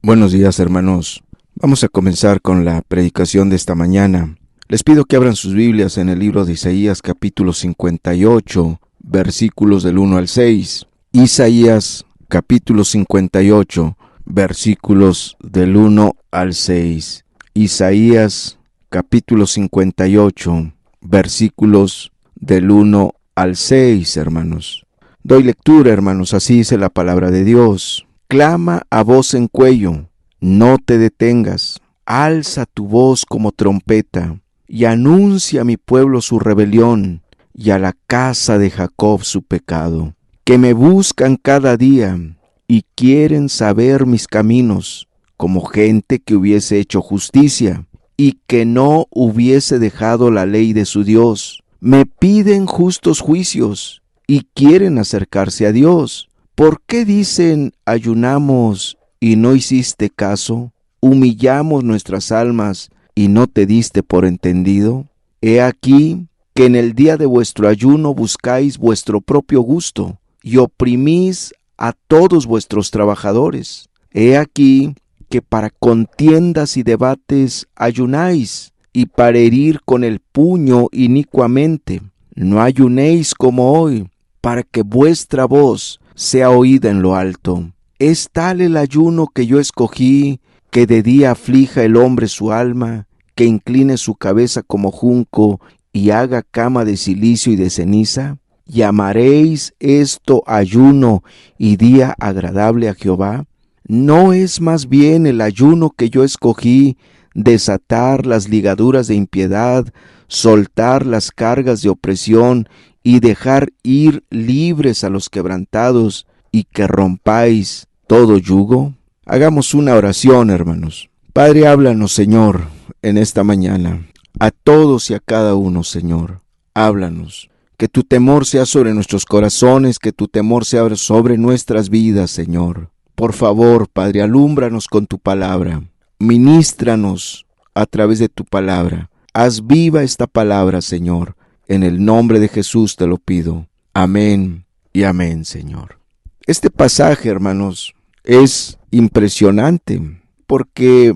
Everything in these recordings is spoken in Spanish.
Buenos días, hermanos. Vamos a comenzar con la predicación de esta mañana. Les pido que abran sus Biblias en el libro de Isaías, capítulo 58, versículos del 1 al 6. Isaías, capítulo 58, versículos del 1 al 6. Isaías, capítulo 58, versículos del 1 al 6, hermanos. Doy lectura, hermanos, así dice la palabra de Dios. Clama a voz en cuello, no te detengas, alza tu voz como trompeta, y anuncia a mi pueblo su rebelión, y a la casa de Jacob su pecado, que me buscan cada día, y quieren saber mis caminos, como gente que hubiese hecho justicia, y que no hubiese dejado la ley de su Dios. Me piden justos juicios, y quieren acercarse a Dios. ¿Por qué dicen ayunamos y no hiciste caso? Humillamos nuestras almas y no te diste por entendido. He aquí que en el día de vuestro ayuno buscáis vuestro propio gusto y oprimís a todos vuestros trabajadores. He aquí que para contiendas y debates ayunáis y para herir con el puño inicuamente. No ayunéis como hoy, para que vuestra voz sea oída en lo alto. Es tal el ayuno que yo escogí, que de día aflija el hombre su alma, que incline su cabeza como junco y haga cama de cilicio y de ceniza. ¿Llamaréis esto ayuno y día agradable a Jehová? ¿No es más bien el ayuno que yo escogí, desatar las ligaduras de impiedad, soltar las cargas de opresión y dejar ir libres a los quebrantados, y que rompáis todo yugo? Hagamos una oración, hermanos. Padre, háblanos, Señor, en esta mañana. A todos y a cada uno, Señor, háblanos. Que tu temor sea sobre nuestros corazones, que tu temor sea sobre nuestras vidas, Señor. Por favor, Padre, alúmbranos con tu palabra. Ministranos a través de tu palabra. Haz viva esta palabra, Señor. En el nombre de Jesús te lo pido. Amén y amén, Señor. Este pasaje, hermanos, es impresionante porque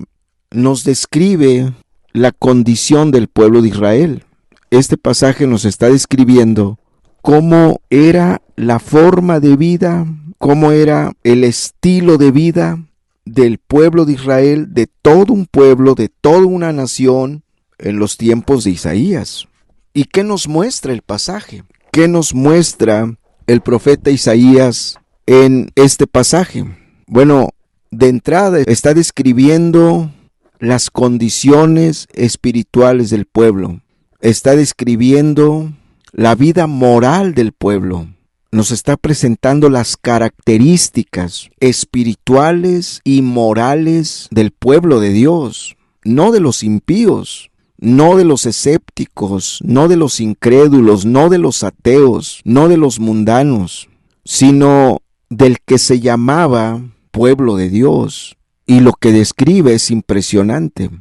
nos describe la condición del pueblo de Israel. Este pasaje nos está describiendo cómo era la forma de vida, cómo era el estilo de vida del pueblo de Israel, de todo un pueblo, de toda una nación en los tiempos de Isaías. ¿Y qué nos muestra el pasaje? ¿Qué nos muestra el profeta Isaías en este pasaje? Bueno, de entrada está describiendo las condiciones espirituales del pueblo. Está describiendo la vida moral del pueblo. Nos está presentando las características espirituales y morales del pueblo de Dios, no de los impíos. No de los escépticos, no de los incrédulos, no de los ateos, no de los mundanos, sino del que se llamaba pueblo de Dios. Y lo que describe es impresionante,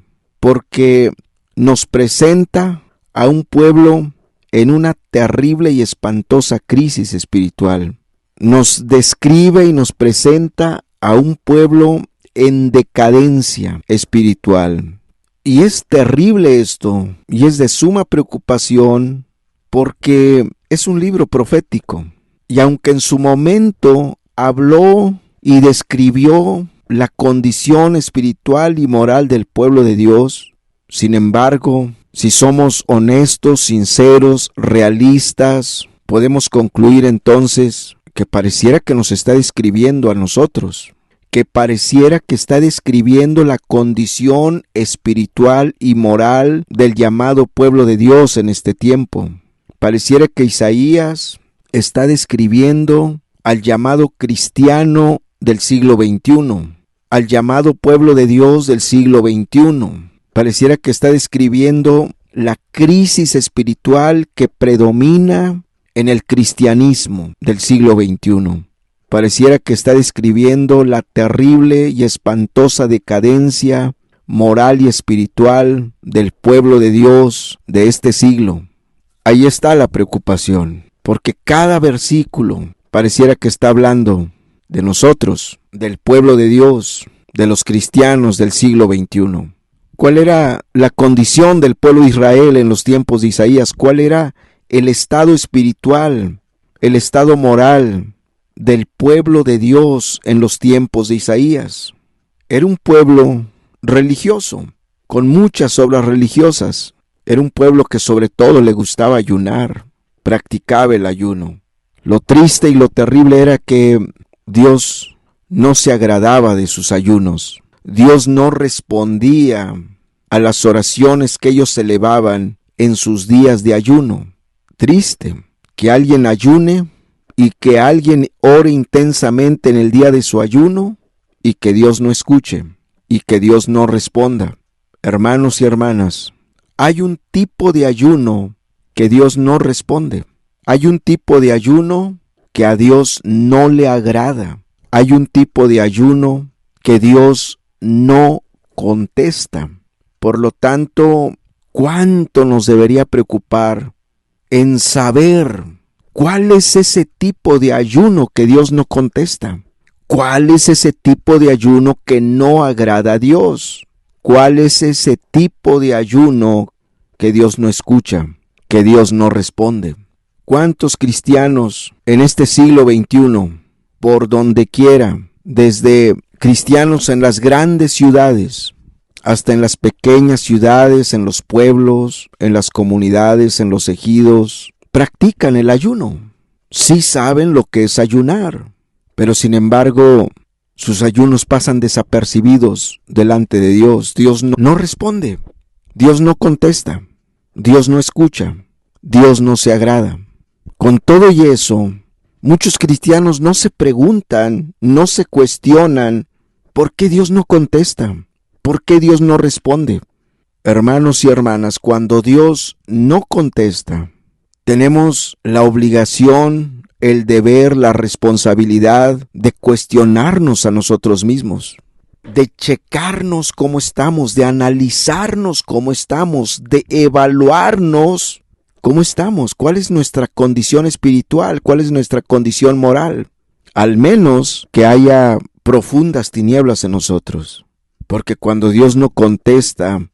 porque nos presenta a un pueblo en una terrible y espantosa crisis espiritual. Nos describe y nos presenta a un pueblo en decadencia espiritual. Y es terrible esto, y es de suma preocupación, porque es un libro profético. Y aunque en su momento habló y describió la condición espiritual y moral del pueblo de Dios, sin embargo, si somos honestos, sinceros, realistas, podemos concluir entonces que pareciera que nos está describiendo a nosotros, que pareciera que está describiendo la condición espiritual y moral del llamado pueblo de Dios en este tiempo. Pareciera que Isaías está describiendo al llamado cristiano del siglo XXI, al llamado pueblo de Dios del siglo XXI. Pareciera que está describiendo la crisis espiritual que predomina en el cristianismo del siglo XXI. Pareciera que está describiendo la terrible y espantosa decadencia moral y espiritual del pueblo de Dios de este siglo. Ahí está la preocupación, porque cada versículo pareciera que está hablando de nosotros, del pueblo de Dios, de los cristianos del siglo XXI. ¿Cuál era la condición del pueblo de Israel en los tiempos de Isaías? ¿Cuál era el estado espiritual, el estado moral del pueblo de Dios en los tiempos de Isaías? Era un pueblo religioso, con muchas obras religiosas. Era un pueblo que sobre todo le gustaba ayunar, practicaba el ayuno. Lo triste y lo terrible era que Dios no se agradaba de sus ayunos. Dios no respondía a las oraciones que ellos elevaban en sus días de ayuno. Triste que alguien ayune y que alguien ore intensamente en el día de su ayuno y que Dios no escuche y que Dios no responda. Hermanos y hermanas, hay un tipo de ayuno que Dios no responde. Hay un tipo de ayuno que a Dios no le agrada. Hay un tipo de ayuno que Dios no contesta. Por lo tanto, ¿cuánto nos debería preocupar en saber cuál es ese tipo de ayuno que Dios no contesta? ¿Cuál es ese tipo de ayuno que no agrada a Dios? ¿Cuál es ese tipo de ayuno que Dios no escucha, que Dios no responde? ¿Cuántos cristianos en este siglo XXI, por donde quiera, desde cristianos en las grandes ciudades, hasta en las pequeñas ciudades, en los pueblos, en las comunidades, en los ejidos, practican el ayuno? Sí saben lo que es ayunar, pero sin embargo, sus ayunos pasan desapercibidos delante de Dios. Dios no responde, Dios no contesta, Dios no escucha, Dios no se agrada. Con todo y eso, muchos cristianos no se preguntan, no se cuestionan, ¿por qué Dios no contesta? ¿Por qué Dios no responde? Hermanos y hermanas, cuando Dios no contesta, tenemos la obligación, el deber, la responsabilidad de cuestionarnos a nosotros mismos, de checarnos cómo estamos, de analizarnos cómo estamos, de evaluarnos cómo estamos, cuál es nuestra condición espiritual, cuál es nuestra condición moral. Al menos que haya profundas tinieblas en nosotros, porque cuando Dios no contesta,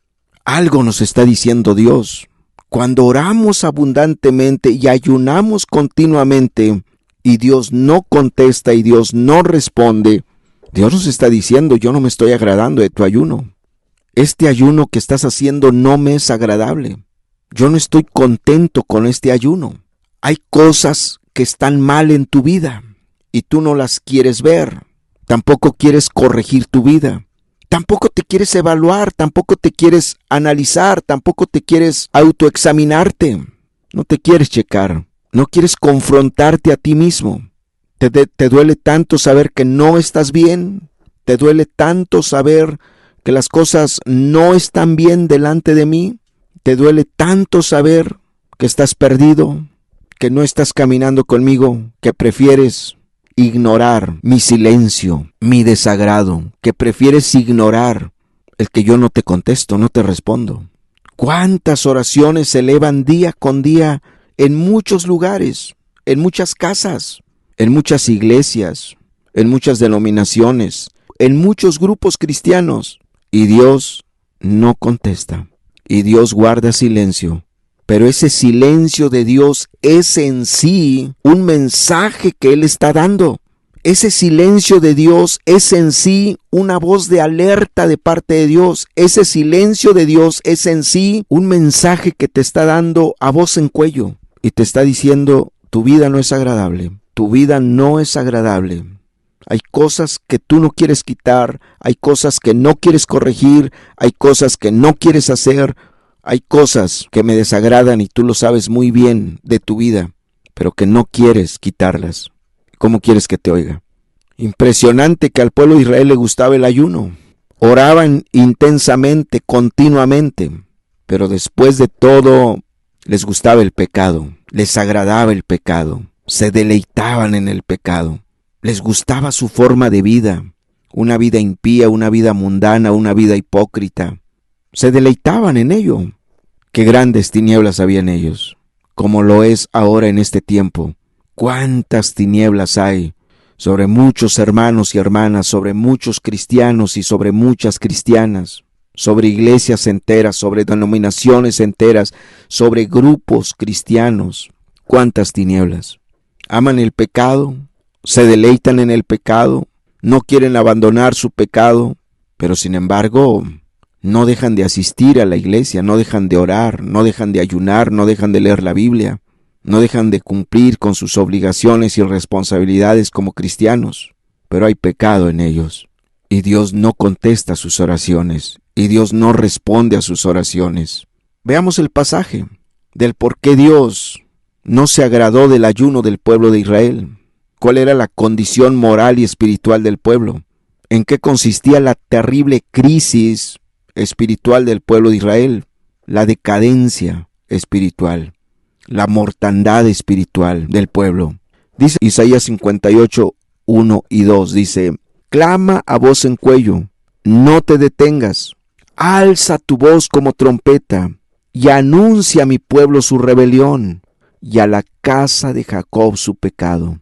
algo nos está diciendo Dios. Cuando oramos abundantemente y ayunamos continuamente y Dios no contesta y Dios no responde, Dios nos está diciendo, yo no me estoy agradando de tu ayuno. Este ayuno que estás haciendo no me es agradable. Yo no estoy contento con este ayuno. Hay cosas que están mal en tu vida y tú no las quieres ver. Tampoco quieres corregir tu vida. Tampoco te quieres evaluar, tampoco te quieres analizar, tampoco te quieres autoexaminarte. No te quieres checar, no quieres confrontarte a ti mismo. Te duele tanto saber que no estás bien, te duele tanto saber que las cosas no están bien delante de mí, te duele tanto saber que estás perdido, que no estás caminando conmigo, que prefieres ignorar mi silencio, mi desagrado, que prefieres ignorar el que yo no te contesto, no te respondo. ¿Cuántas oraciones se elevan día con día en muchos lugares, en muchas casas, en muchas iglesias, en muchas denominaciones, en muchos grupos cristianos? Y Dios no contesta, y Dios guarda silencio. Pero ese silencio de Dios es en sí un mensaje que Él está dando. Ese silencio de Dios es en sí una voz de alerta de parte de Dios. Ese silencio de Dios es en sí un mensaje que te está dando a voz en cuello y te está diciendo, tu vida no es agradable, tu vida no es agradable. Hay cosas que tú no quieres quitar, hay cosas que no quieres corregir, hay cosas que no quieres hacer. Hay cosas que me desagradan y tú lo sabes muy bien de tu vida, pero que no quieres quitarlas. ¿Cómo quieres que te oiga? Impresionante que al pueblo de Israel le gustaba el ayuno. Oraban intensamente, continuamente, pero después de todo les gustaba el pecado, les agradaba el pecado, se deleitaban en el pecado, les gustaba su forma de vida, una vida impía, una vida mundana, una vida hipócrita. Se deleitaban en ello. Qué grandes tinieblas había en ellos, como lo es ahora en este tiempo. Cuántas tinieblas hay sobre muchos hermanos y hermanas, sobre muchos cristianos y sobre muchas cristianas, sobre iglesias enteras, sobre denominaciones enteras, sobre grupos cristianos. ¿Cuántas tinieblas? Aman el pecado, se deleitan en el pecado, no quieren abandonar su pecado, pero sin embargo no dejan de asistir a la iglesia, no dejan de orar, no dejan de ayunar, no dejan de leer la Biblia, no dejan de cumplir con sus obligaciones y responsabilidades como cristianos, pero hay pecado en ellos, y Dios no contesta sus oraciones, y Dios no responde a sus oraciones. Veamos el pasaje del por qué Dios no se agradó del ayuno del pueblo de Israel. ¿Cuál era la condición moral y espiritual del pueblo? ¿En qué consistía la terrible crisis espiritual del pueblo de Israel? La decadencia espiritual, la mortandad espiritual del pueblo. Dice Isaías 58, 1 y 2, dice: clama a voz en cuello, no te detengas, alza tu voz como trompeta, y anuncia a mi pueblo su rebelión, y a la casa de Jacob su pecado,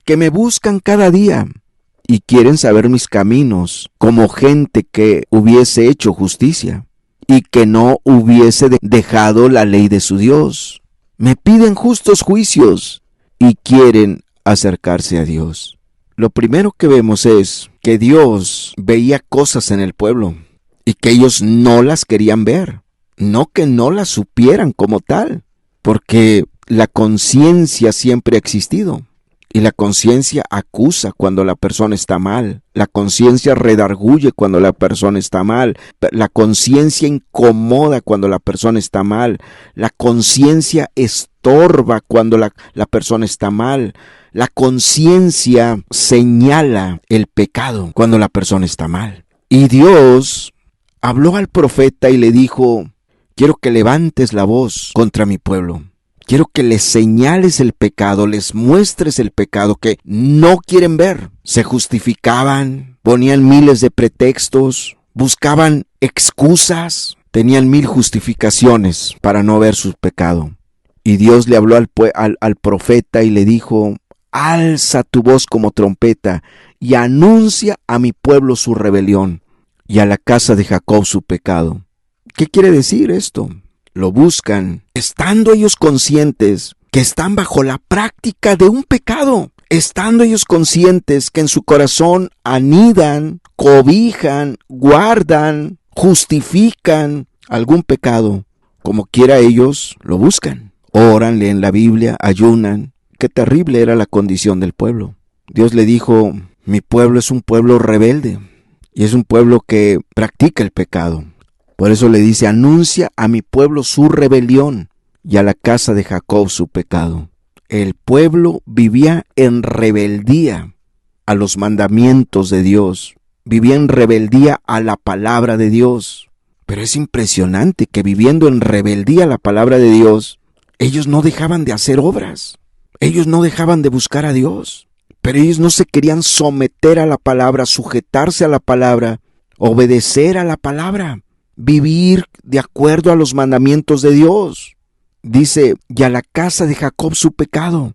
que me buscan cada día, y quieren saber mis caminos, como gente que hubiese hecho justicia, y que no hubiese dejado la ley de su Dios. Me piden justos juicios, y quieren acercarse a Dios. Lo primero que vemos es que Dios veía cosas en el pueblo, y que ellos no las querían ver, no que no las supieran como tal, porque la conciencia siempre ha existido. Y la conciencia acusa cuando la persona está mal. La conciencia redarguye cuando la persona está mal. La conciencia incomoda cuando la persona está mal. La conciencia estorba cuando la persona está mal. La conciencia señala el pecado cuando la persona está mal. Y Dios habló al profeta y le dijo: quiero que levantes la voz contra mi pueblo. Quiero que les señales el pecado, les muestres el pecado que no quieren ver. Se justificaban, ponían miles de pretextos, buscaban excusas, tenían 1000 justificaciones para no ver su pecado. Y Dios le habló al profeta y le dijo: alza tu voz como trompeta y anuncia a mi pueblo su rebelión y a la casa de Jacob su pecado. ¿Qué quiere decir esto? Lo buscan, estando ellos conscientes que están bajo la práctica de un pecado, estando ellos conscientes que en su corazón anidan, cobijan, guardan, justifican algún pecado. Como quiera ellos lo buscan, oran, leen la Biblia, ayunan. Qué terrible era la condición del pueblo. Dios le dijo: mi pueblo es un pueblo rebelde y es un pueblo que practica el pecado. Por eso le dice: anuncia a mi pueblo su rebelión y a la casa de Jacob su pecado. El pueblo vivía en rebeldía a los mandamientos de Dios, vivía en rebeldía a la palabra de Dios. Pero es impresionante que viviendo en rebeldía a la palabra de Dios, ellos no dejaban de hacer obras, ellos no dejaban de buscar a Dios, pero ellos no se querían someter a la palabra, sujetarse a la palabra, obedecer a la palabra, vivir de acuerdo a los mandamientos de Dios. Dice: y a la casa de Jacob su pecado.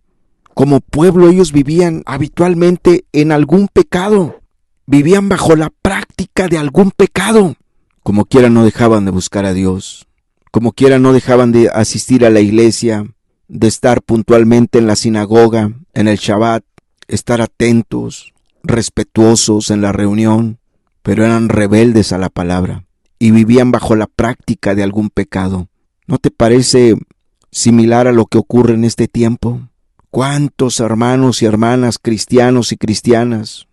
Como pueblo ellos vivían habitualmente en algún pecado, vivían bajo la práctica de algún pecado. Como quiera no dejaban de buscar a Dios, como quiera no dejaban de asistir a la iglesia, de estar puntualmente en la sinagoga, en el Shabbat, estar atentos, respetuosos en la reunión, pero eran rebeldes a la palabra y vivían bajo la práctica de algún pecado. ¿No te parece similar a lo que ocurre en este tiempo? ¿Cuántos hermanos y hermanas, cristianos y cristianas,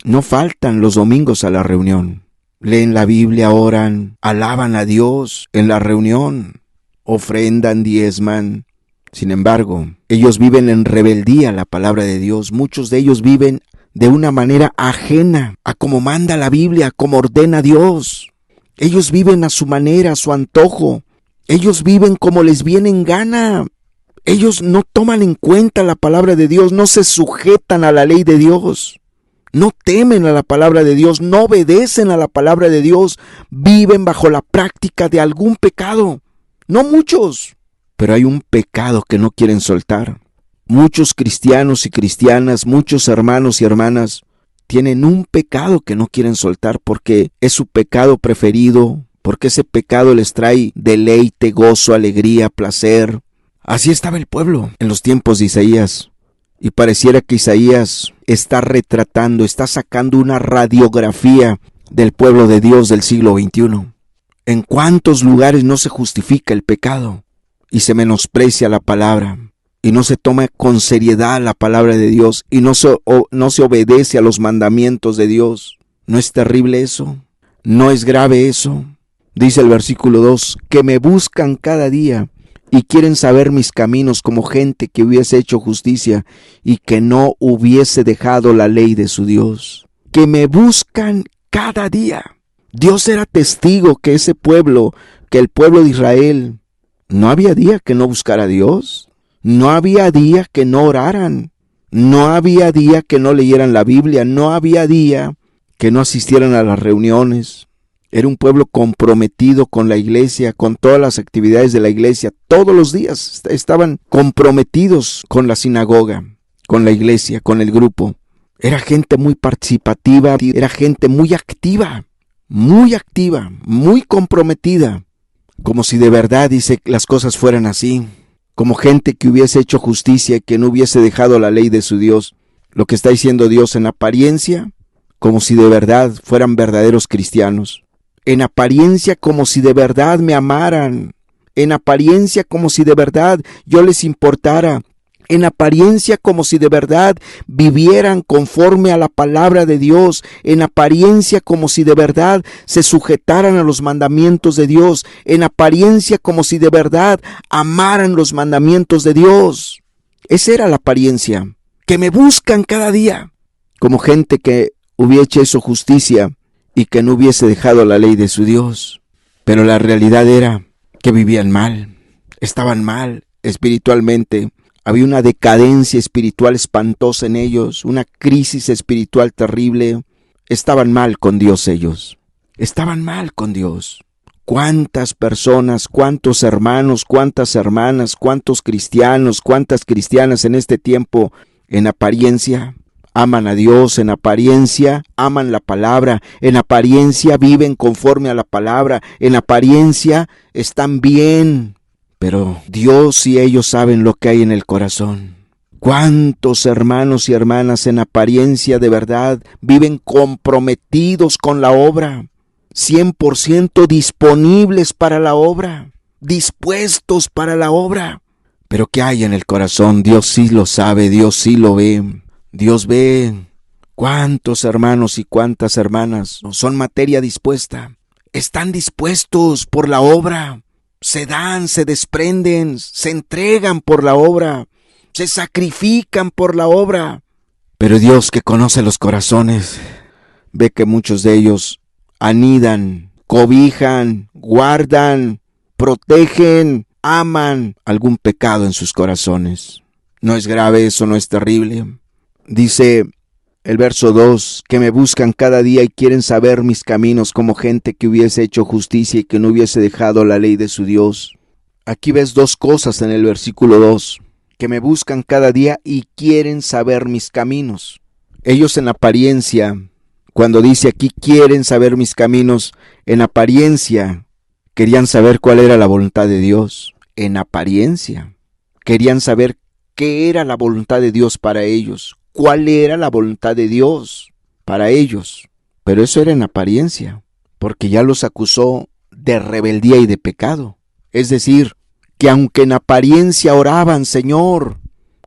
no faltan los domingos a la reunión? Leen la Biblia, oran, alaban a Dios en la reunión, ofrendan, diezman. Sin embargo, ellos viven en rebeldía a la palabra de Dios. Muchos de ellos viven de una manera ajena a como manda la Biblia, como ordena Dios. Ellos viven a su manera, a su antojo. Ellos viven como les viene en gana. Ellos no toman en cuenta la palabra de Dios, no se sujetan a la ley de Dios. No temen a la palabra de Dios, no obedecen a la palabra de Dios. Viven bajo la práctica de algún pecado. No muchos, pero hay un pecado que no quieren soltar. Muchos cristianos y cristianas, muchos hermanos y hermanas, tienen un pecado que no quieren soltar porque es su pecado preferido, porque ese pecado les trae deleite, gozo, alegría, placer. Así estaba el pueblo en los tiempos de Isaías. Y pareciera que Isaías está retratando, está sacando una radiografía del pueblo de Dios del siglo XXI. ¿En cuántos lugares no se justifica el pecado y se menosprecia la palabra? Y no se toma con seriedad la palabra de Dios y no se obedece a los mandamientos de Dios. ¿No es terrible eso? ¿No es grave eso? Dice el versículo 2, que me buscan cada día y quieren saber mis caminos como gente que hubiese hecho justicia y que no hubiese dejado la ley de su Dios. Que me buscan cada día. Dios era testigo que ese pueblo, que el pueblo de Israel, no había día que no buscara a Dios. No había día que no oraran, no había día que no leyeran la Biblia, no había día que no asistieran a las reuniones. Era un pueblo comprometido con la iglesia, con todas las actividades de la iglesia. Todos los días estaban comprometidos con la sinagoga, con la iglesia, con el grupo. Era gente muy participativa, era gente muy activa, muy comprometida. Como si de verdad, dice, las cosas fueran así. Como gente que hubiese hecho justicia y que no hubiese dejado la ley de su Dios. Lo que está diciendo Dios en apariencia, como si de verdad fueran verdaderos cristianos. En apariencia, como si de verdad me amaran. En apariencia, como si de verdad yo les importara. En apariencia, como si de verdad vivieran conforme a la palabra de Dios. En apariencia, como si de verdad se sujetaran a los mandamientos de Dios. En apariencia, como si de verdad amaran los mandamientos de Dios. Esa era la apariencia. Que me buscan cada día. Como gente que hubiese hecho justicia y que no hubiese dejado la ley de su Dios. Pero la realidad era que vivían mal. Estaban mal espiritualmente. Había una decadencia espiritual espantosa en ellos, una crisis espiritual terrible. Estaban mal con Dios ellos. Estaban mal con Dios. ¿Cuántas personas, cuántos hermanos, cuántas hermanas, cuántos cristianos, cuántas cristianas en este tiempo, en apariencia, aman a Dios, en apariencia, aman la palabra, en apariencia viven conforme a la palabra, en apariencia están bien? Pero Dios y ellos saben lo que hay en el corazón. ¿Cuántos hermanos y hermanas en apariencia de verdad viven comprometidos con la obra? 100% disponibles para la obra, dispuestos para la obra. Pero ¿qué hay en el corazón? Dios sí lo sabe, Dios sí lo ve. Dios ve cuántos hermanos y cuántas hermanas son materia dispuesta. Están dispuestos por la obra. Se dan, se desprenden, se entregan por la obra, se sacrifican por la obra. Pero Dios, que conoce los corazones, ve que muchos de ellos anidan, cobijan, guardan, protegen, aman algún pecado en sus corazones. ¿No es grave eso? ¿No es terrible? Dice el verso 2, que me buscan cada día y quieren saber mis caminos como gente que hubiese hecho justicia y que no hubiese dejado la ley de su Dios. Aquí ves dos cosas en el versículo 2, que me buscan cada día y quieren saber mis caminos. Ellos en apariencia, cuando dice aquí quieren saber mis caminos, en apariencia querían saber cuál era la voluntad de Dios. En apariencia querían saber qué era la voluntad de Dios para ellos. ¿Cuál era la voluntad de Dios para ellos? Pero eso era en apariencia, porque ya los acusó de rebeldía y de pecado. Es decir, que aunque en apariencia oraban, Señor,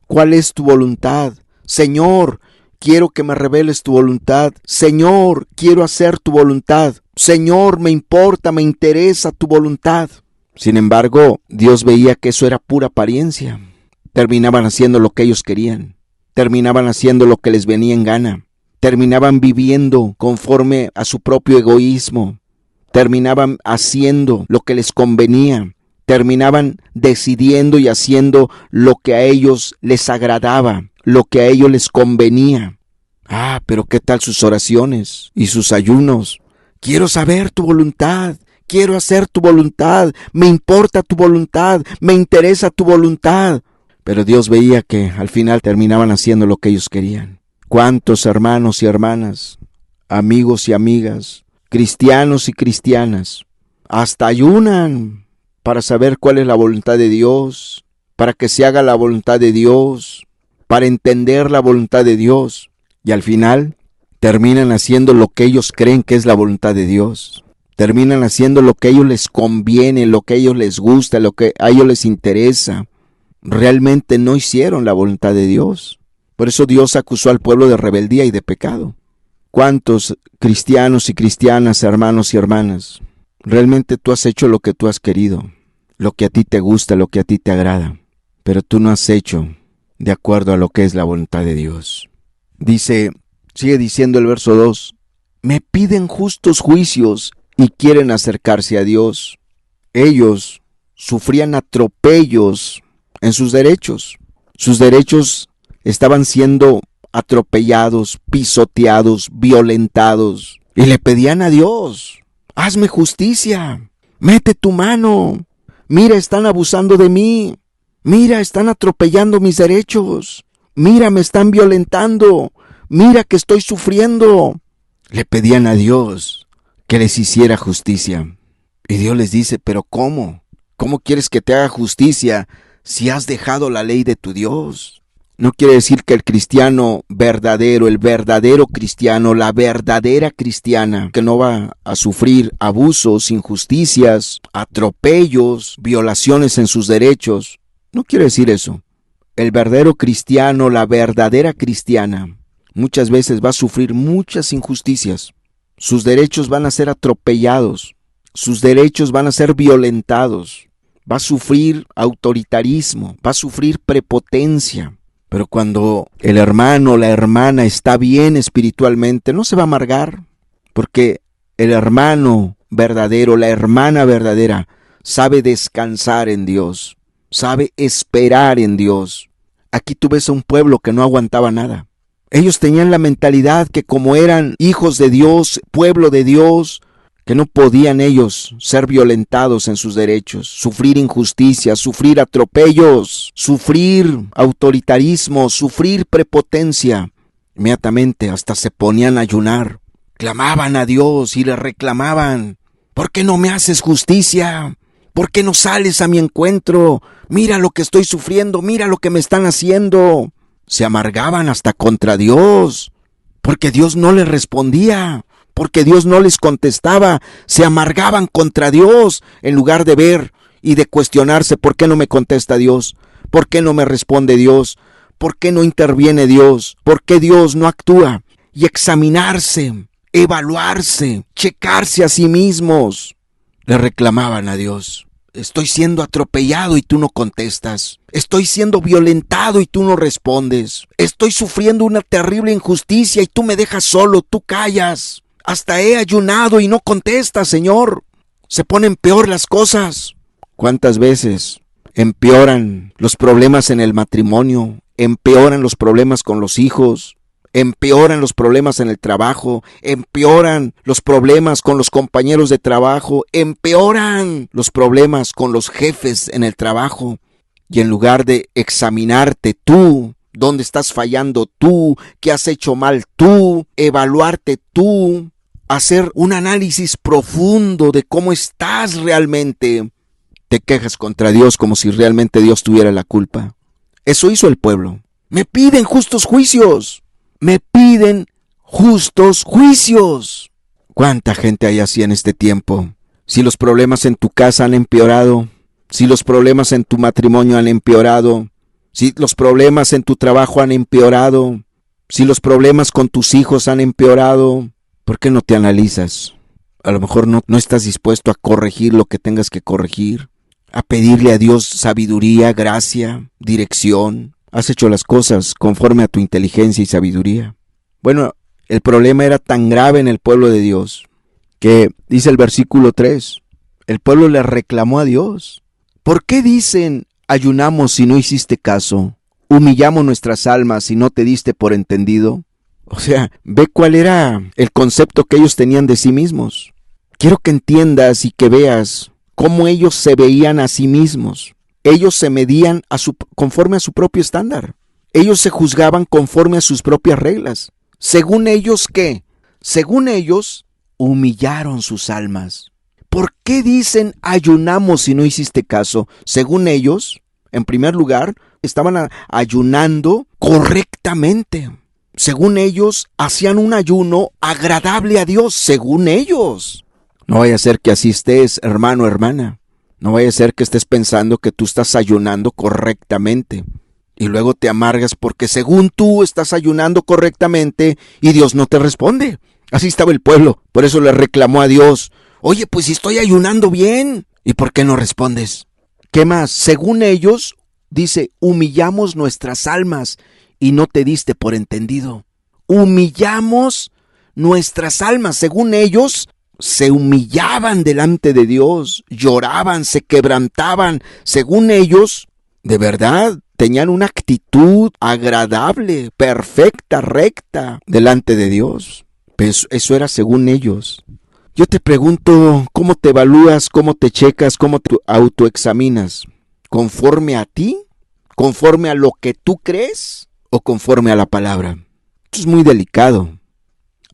¿cuál es tu voluntad? Señor, quiero que me reveles tu voluntad. Señor, quiero hacer tu voluntad. Señor, me importa, me interesa tu voluntad. Sin embargo, Dios veía que eso era pura apariencia. Terminaban haciendo lo que ellos querían. Terminaban haciendo lo que les venía en gana. Terminaban viviendo conforme a su propio egoísmo. Terminaban haciendo lo que les convenía. Terminaban decidiendo y haciendo lo que a ellos les agradaba, lo que a ellos les convenía. Pero ¿qué tal sus oraciones y sus ayunos? Quiero saber tu voluntad. Quiero hacer tu voluntad. Me importa tu voluntad. Me interesa tu voluntad. Pero Dios veía que al final terminaban haciendo lo que ellos querían. ¿Cuántos hermanos y hermanas, amigos y amigas, cristianos y cristianas, hasta ayunan para saber cuál es la voluntad de Dios, para que se haga la voluntad de Dios, para entender la voluntad de Dios, y al final terminan haciendo lo que ellos creen que es la voluntad de Dios? Terminan haciendo lo que a ellos les conviene, lo que a ellos les gusta, lo que a ellos les interesa. Realmente no hicieron la voluntad de Dios. Por eso Dios acusó al pueblo de rebeldía y de pecado. ¿Cuántos cristianos y cristianas, hermanos y hermanas, realmente tú has hecho lo que tú has querido, lo que a ti te gusta, lo que a ti te agrada, pero tú no has hecho de acuerdo a lo que es la voluntad de Dios? Sigue diciendo el verso 2, me piden justos juicios y quieren acercarse a Dios. Ellos sufrían atropellos en sus derechos. Sus derechos estaban siendo atropellados, pisoteados, violentados. Y le pedían a Dios, hazme justicia, mete tu mano. Mira, están abusando de mí. Mira, están atropellando mis derechos. Mira, me están violentando. Mira que estoy sufriendo. Le pedían a Dios que les hiciera justicia. Y Dios les dice, ¿pero cómo? ¿Cómo quieres que te haga justicia si has dejado la ley de tu Dios? No quiere decir que el cristiano verdadero, el verdadero cristiano, la verdadera cristiana, que no va a sufrir abusos, injusticias, atropellos, violaciones en sus derechos. No quiere decir eso. El verdadero cristiano, la verdadera cristiana, muchas veces va a sufrir muchas injusticias. Sus derechos van a ser atropellados. Sus derechos van a ser violentados. Va a sufrir autoritarismo. Va a sufrir prepotencia. Pero cuando el hermano o la hermana está bien espiritualmente, no se va a amargar. Porque el hermano verdadero, la hermana verdadera, sabe descansar en Dios. Sabe esperar en Dios. Aquí tú ves a un pueblo que no aguantaba nada. Ellos tenían la mentalidad que como eran hijos de Dios, pueblo de Dios, que no podían ellos ser violentados en sus derechos, sufrir injusticias, sufrir atropellos, sufrir autoritarismo, sufrir prepotencia. Inmediatamente hasta se ponían a ayunar, clamaban a Dios y le reclamaban, ¿por qué no me haces justicia? ¿Por qué no sales a mi encuentro? Mira lo que estoy sufriendo, mira lo que me están haciendo. Se amargaban hasta contra Dios, porque Dios no les respondía, porque Dios no les contestaba. Se amargaban contra Dios en lugar de ver y de cuestionarse, ¿por qué no me contesta Dios? ¿Por qué no me responde Dios? ¿Por qué no interviene Dios? ¿Por qué Dios no actúa? Y examinarse, evaluarse, checarse a sí mismos. Le reclamaban a Dios. Estoy siendo atropellado y tú no contestas. Estoy siendo violentado y tú no respondes. Estoy sufriendo una terrible injusticia y tú me dejas solo, tú callas. Hasta he ayunado y no contestas, Señor. Se ponen peor las cosas. ¿Cuántas veces empeoran los problemas en el matrimonio? Empeoran los problemas con los hijos. Empeoran los problemas en el trabajo, empeoran los problemas con los compañeros de trabajo, empeoran los problemas con los jefes en el trabajo. Y en lugar de examinarte tú, dónde estás fallando tú, qué has hecho mal tú, evaluarte tú, hacer un análisis profundo de cómo estás realmente, te quejas contra Dios como si realmente Dios tuviera la culpa. Eso hizo el pueblo. Me piden justos juicios. Me piden justos juicios. ¿Cuánta gente hay así en este tiempo? Si los problemas en tu casa han empeorado, si los problemas en tu matrimonio han empeorado, si los problemas en tu trabajo han empeorado, si los problemas con tus hijos han empeorado, ¿por qué no te analizas? A lo mejor no estás dispuesto a corregir lo que tengas que corregir, a pedirle a Dios sabiduría, gracia, dirección. Has hecho las cosas conforme a tu inteligencia y sabiduría. Bueno, el problema era tan grave en el pueblo de Dios que dice el versículo 3, el pueblo le reclamó a Dios. ¿Por qué dicen, ayunamos si no hiciste caso? ¿Humillamos nuestras almas si no te diste por entendido? O sea, ve cuál era el concepto que ellos tenían de sí mismos. Quiero que entiendas y que veas cómo ellos se veían a sí mismos. ellos se medían conforme a su propio estándar. Ellos se juzgaban conforme a sus propias reglas. Según ellos, ¿qué? Según ellos, humillaron sus almas. ¿Por qué dicen ayunamos si no hiciste caso? Según ellos, en primer lugar, estaban ayunando correctamente. Según ellos, hacían un ayuno agradable a Dios, según ellos. No vaya a ser que así estés, hermano, hermana. No vaya a ser que estés pensando que tú estás ayunando correctamente. Y luego te amargas porque según tú estás ayunando correctamente y Dios no te responde. Así estaba el pueblo. Por eso le reclamó a Dios. Oye, pues si estoy ayunando bien. ¿Y por qué no respondes? ¿Qué más? Según ellos, dice, humillamos nuestras almas y no te diste por entendido. Humillamos nuestras almas. Según ellos, se humillaban delante de Dios, lloraban, se quebrantaban. Según ellos, de verdad, tenían una actitud agradable, perfecta, recta, delante de Dios. Pues eso era según ellos. Yo te pregunto, ¿cómo te evalúas, cómo te checas, cómo te autoexaminas? ¿Conforme a ti? ¿Conforme a lo que tú crees? ¿O conforme a la palabra? Esto es muy delicado.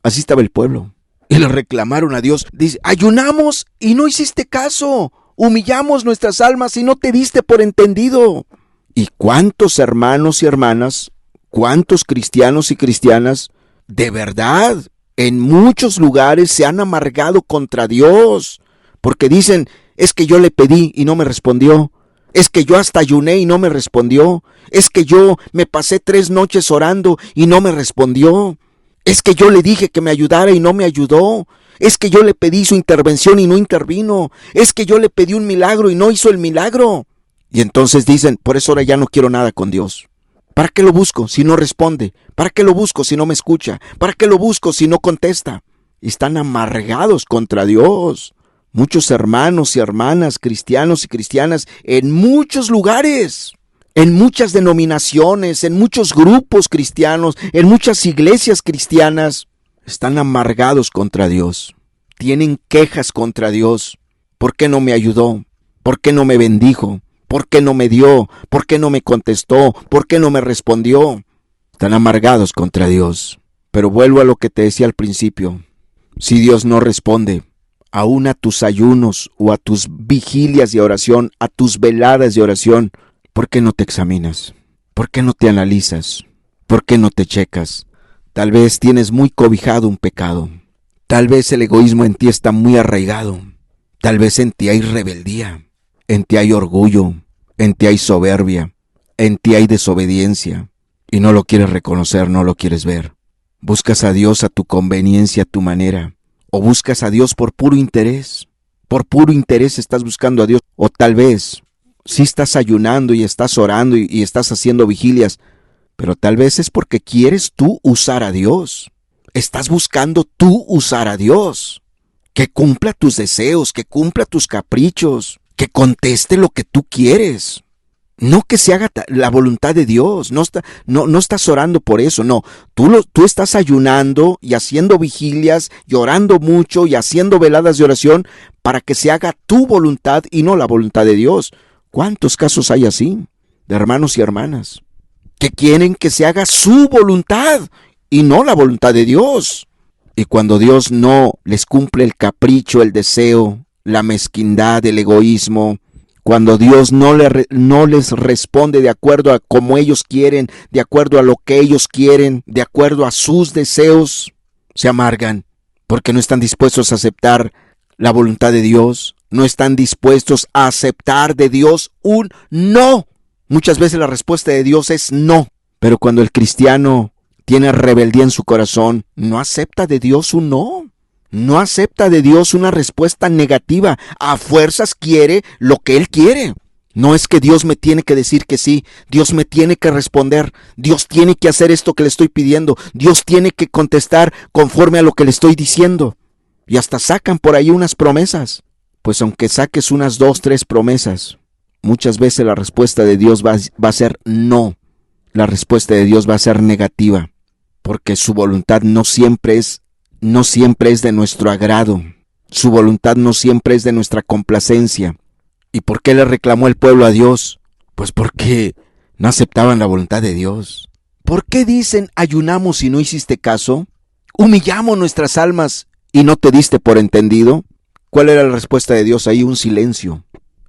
Así estaba el pueblo. Y le reclamaron a Dios. Dice, ayunamos y no hiciste caso. Humillamos nuestras almas y no te diste por entendido. ¿Y cuántos hermanos y hermanas, cuántos cristianos y cristianas, de verdad, en muchos lugares se han amargado contra Dios? Porque dicen, es que yo le pedí y no me respondió. Es que yo hasta ayuné y no me respondió. Es que yo me pasé 3 noches orando y no me respondió. Es que yo le dije que me ayudara y no me ayudó. Es que yo le pedí su intervención y no intervino. Es que yo le pedí un milagro y no hizo el milagro. Y entonces dicen, por eso ahora ya no quiero nada con Dios. ¿Para qué lo busco si no responde? ¿Para qué lo busco si no me escucha? ¿Para qué lo busco si no contesta? Y están amargados contra Dios. Muchos hermanos y hermanas, cristianos y cristianas, en muchos lugares, en muchas denominaciones, en muchos grupos cristianos, en muchas iglesias cristianas, están amargados contra Dios. Tienen quejas contra Dios. ¿Por qué no me ayudó? ¿Por qué no me bendijo? ¿Por qué no me dio? ¿Por qué no me contestó? ¿Por qué no me respondió? Están amargados contra Dios. Pero vuelvo a lo que te decía al principio. Si Dios no responde, aún a tus ayunos o a tus vigilias de oración, a tus veladas de oración, ¿por qué no te examinas? ¿Por qué no te analizas? ¿Por qué no te checas? Tal vez tienes muy cobijado un pecado. Tal vez el egoísmo en ti está muy arraigado. Tal vez en ti hay rebeldía. En ti hay orgullo, en ti hay soberbia, en ti hay desobediencia, y no lo quieres reconocer, no lo quieres ver. Buscas a Dios a tu conveniencia, a tu manera, o buscas a Dios por puro interés estás buscando a Dios, o tal vez sí estás ayunando y estás orando y estás haciendo vigilias, pero tal vez es porque quieres tú usar a Dios, estás buscando tú usar a Dios, que cumpla tus deseos, que cumpla tus caprichos, que conteste lo que tú quieres. No que se haga la voluntad de Dios. No estás orando por eso. No, tú estás ayunando y haciendo vigilias, y orando mucho y haciendo veladas de oración para que se haga tu voluntad y no la voluntad de Dios. ¿Cuántos casos hay así? De hermanos y hermanas que quieren que se haga su voluntad y no la voluntad de Dios. Y cuando Dios no les cumple el capricho, el deseo, la mezquindad, el egoísmo, cuando Dios no les responde de acuerdo a como ellos quieren, de acuerdo a lo que ellos quieren, de acuerdo a sus deseos, se amargan porque no están dispuestos a aceptar la voluntad de Dios, no están dispuestos a aceptar de Dios un no. Muchas veces la respuesta de Dios es no, pero cuando el cristiano tiene rebeldía en su corazón, no acepta de Dios un no. No acepta de Dios una respuesta negativa. A fuerzas quiere lo que Él quiere. No es que Dios me tiene que decir que sí. Dios me tiene que responder. Dios tiene que hacer esto que le estoy pidiendo. Dios tiene que contestar conforme a lo que le estoy diciendo. Y hasta sacan por ahí unas promesas. Pues aunque saques unas 2, 3 promesas, muchas veces la respuesta de Dios va a ser no. La respuesta de Dios va a ser negativa. Porque su voluntad no siempre es de nuestro agrado. Su voluntad no siempre es de nuestra complacencia. ¿Y por qué le reclamó el pueblo a Dios? Pues porque no aceptaban la voluntad de Dios. ¿Por qué dicen ayunamos y no hiciste caso? ¿Humillamos nuestras almas y no te diste por entendido? ¿Cuál era la respuesta de Dios ahí? Un silencio.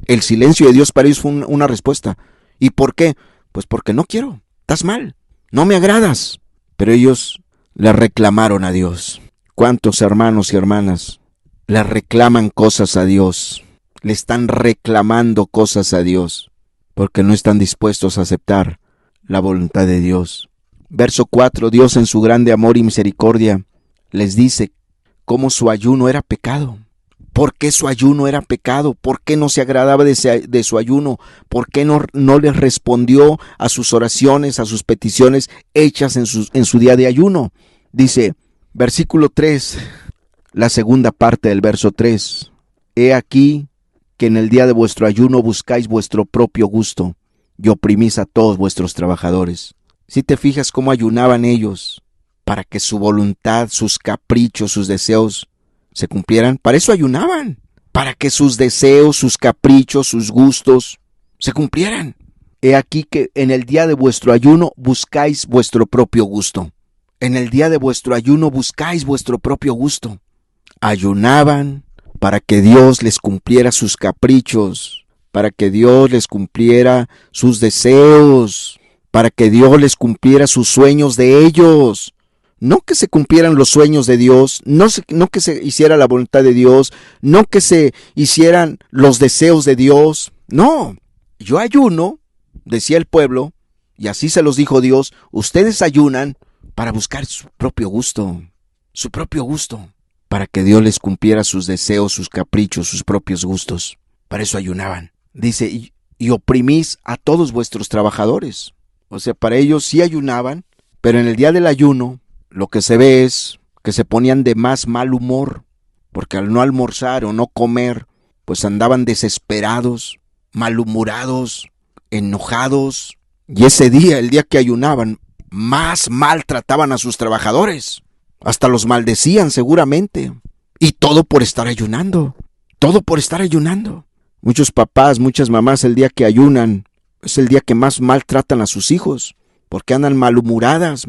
El silencio de Dios para ellos fue una respuesta. ¿Y por qué? Pues porque no quiero. Estás mal. No me agradas. Pero ellos le reclamaron a Dios. ¿Cuántos hermanos y hermanas le reclaman cosas a Dios? Le están reclamando cosas a Dios porque no están dispuestos a aceptar la voluntad de Dios. Verso 4, Dios en su grande amor y misericordia les dice cómo su ayuno era pecado. ¿Por qué su ayuno era pecado? ¿Por qué no se agradaba de su ayuno? ¿Por qué no les respondió a sus oraciones, a sus peticiones hechas en su día de ayuno? Dice, versículo 3, la segunda parte del verso 3. He aquí que en el día de vuestro ayuno buscáis vuestro propio gusto y oprimís a todos vuestros trabajadores. Si te fijas cómo ayunaban ellos para que su voluntad, sus caprichos, sus deseos se cumplieran, para eso ayunaban, para que sus deseos, sus caprichos, sus gustos se cumplieran. He aquí que en el día de vuestro ayuno buscáis vuestro propio gusto. En el día de vuestro ayuno buscáis vuestro propio gusto. Ayunaban para que Dios les cumpliera sus caprichos, para que Dios les cumpliera sus deseos, para que Dios les cumpliera sus sueños de ellos. No que se cumplieran los sueños de Dios, no que se hiciera la voluntad de Dios, no que se hicieran los deseos de Dios. No, yo ayuno, decía el pueblo, y así se los dijo Dios, ustedes ayunan para buscar su propio gusto, para que Dios les cumpliera sus deseos, sus caprichos, sus propios gustos. Para eso ayunaban. Dice, y oprimís a todos vuestros trabajadores. O sea, para ellos sí ayunaban, pero en el día del ayuno, lo que se ve es que se ponían de más mal humor, porque al no almorzar o no comer, pues andaban desesperados, malhumorados, enojados. Y ese día, el día que ayunaban, más maltrataban a sus trabajadores. Hasta los maldecían seguramente. Y todo por estar ayunando. Muchos papás, muchas mamás, el día que ayunan, es el día que más maltratan a sus hijos. Porque andan malhumorados.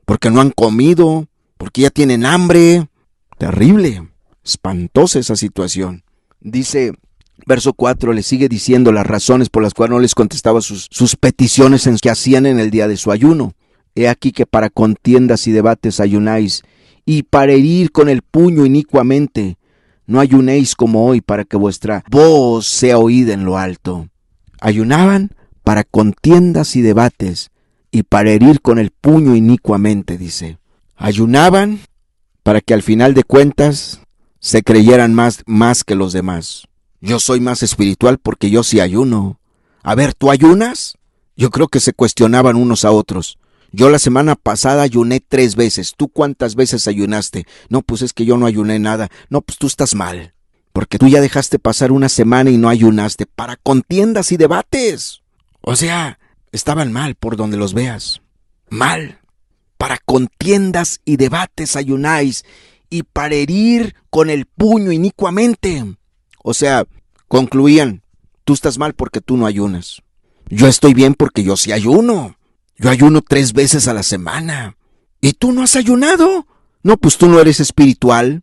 Porque no han comido. Porque ya tienen hambre. Terrible. Espantosa esa situación. Dice, verso 4, le sigue diciendo las razones por las cuales no les contestaba sus peticiones que hacían en el día de su ayuno. He aquí que para contiendas y debates ayunáis, y para herir con el puño inicuamente. No ayunéis como hoy para que vuestra voz sea oída en lo alto. Ayunaban para contiendas y debates, y para herir con el puño inicuamente, dice. Ayunaban para que al final de cuentas se creyeran más que los demás. Yo soy más espiritual porque yo sí ayuno. A ver, ¿tú ayunas? Yo creo que se cuestionaban unos a otros. Yo la semana pasada ayuné 3 veces. ¿Tú cuántas veces ayunaste? No, pues es que yo no ayuné nada. No, pues tú estás mal. Porque tú ya dejaste pasar una semana y no ayunaste. Para contiendas y debates. O sea, estaban mal por donde los veas. Mal. Para contiendas y debates ayunáis. Y para herir con el puño inicuamente. O sea, concluían, tú estás mal porque tú no ayunas. Yo estoy bien porque yo sí ayuno. Yo ayuno 3 veces a la semana. ¿Y tú no has ayunado? No, pues tú no eres espiritual.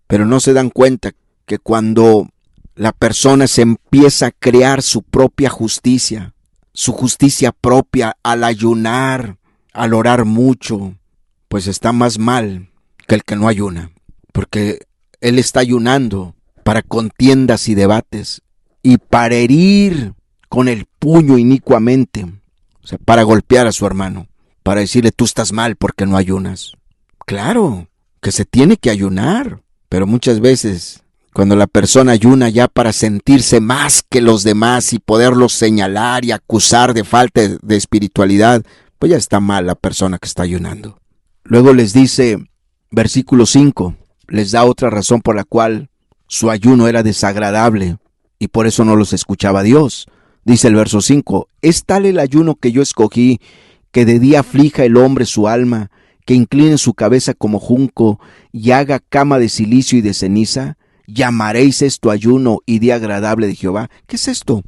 Pero no se dan cuenta que cuando la persona se empieza a crear su propia justicia, su justicia propia al ayunar, al orar mucho, pues está más mal que el que no ayuna. Porque él está ayunando para contiendas y debates, y para herir con el puño inicuamente, o sea, para golpear a su hermano, para decirle tú estás mal porque no ayunas. Claro, que se tiene que ayunar, pero muchas veces cuando la persona ayuna ya para sentirse más que los demás y poderlos señalar y acusar de falta de espiritualidad, pues ya está mal la persona que está ayunando. Luego les dice, versículo 5, les da otra razón por la cual su ayuno era desagradable y por eso no los escuchaba Dios. Dice el verso 5, es tal el ayuno que yo escogí, que de día aflija el hombre su alma, que incline su cabeza como junco y haga cama de cilicio y de ceniza, ¿Llamaréis esto ayuno y día agradable de Jehová? ¿Qué es esto?